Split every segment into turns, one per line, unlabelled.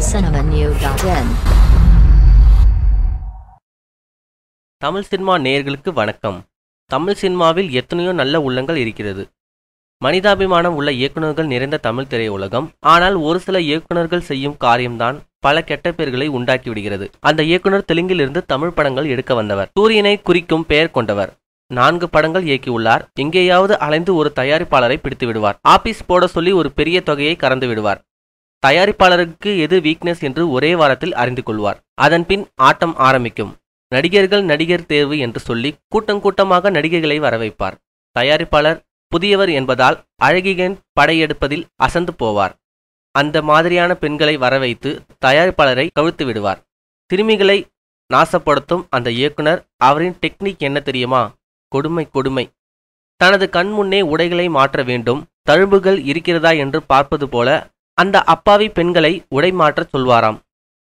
tamilcinemanew.in.
Tamil cinema நேயர்களுக்கு வணக்கம். தமிழ் சினிமாவில் எத்தனையோ நல்ல உள்ளங்கள் இருக்கிறது. மனிதாபிமானம் உள்ள இயக்குநர்கள் நிறைந்த தமிழ் திரையுலகம். ஆனால் ஒரு சில இயக்குநர்கள் செய்யும் காரியம்தான் பல கெட்ட பெயர்களை உண்டாக்கி விடுகிறது. அந்த இயக்குனர் தெலுங்கிலிருந்து தமிழ் படங்கள் எடுக்க வந்தவர். சூரியனை குறிக்கும் பெயர் கொண்டவர். 4 படங்கள் இயக்கியுள்ளார். எங்கேயாவது அலைந்து ஒரு தயாரிப்பாளரை பிடித்து விடுவார். ஆபீஸ் போட சொல்லி ஒரு பெரிய தொகையை கறந்து விடுவார். தயாரிப்பாளருக்கு எது வீக்னஸ் என்று ஒரே வாரத்தில் அறிந்து கொள்வார். அதன் பின் ஆட்டம் ஆரம்பிக்கும். நடிகர் தேர்வு என்று சொல்லி கூட்டமாக நடிகைகளை வரவைப்பார். தயாரிப்பாளர் புதியவர் என்பதால் அழகியன் படையெடுப்பதில் அசந்து போவார். அந்த மாதிரியான பெண்களை வரவைத்து தயாரிப்பாளரை கவிழ்த்து விடுவார். சிறுமிகளை நாசப்படுத்தும் அந்த இயக்குனர். அவரின் டெக்னிக் என்ன தெரியுமா? கொடுமை. தனது கண் முன்னே உடைகளை மாற்ற வேண்டும். தழும்புகள் இருக்கிறதா என்று பார்ப்பது போல அந்த அப்பாவி பெண்களை உடை மாற்றச் சொல்வாராம்.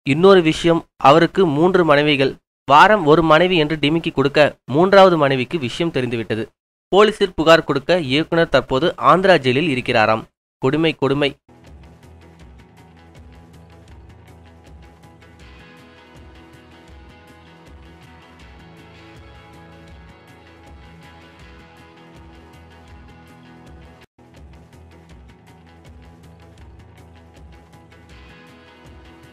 இன்னொரு விஷயம், அவருக்கு 3 மனைவிகள். வாரம் ஒரு மனைவி என்று டிமிக்கி கொடுக்க 3வது மனைவிக்கு விஷயம் தெரிந்துவிட்டது. போலீசில் புகார் கொடுக்க இயக்குனர் தற்போது ஆந்திரா ஜெயிலில் இருக்கிறாராம். கொடுமை.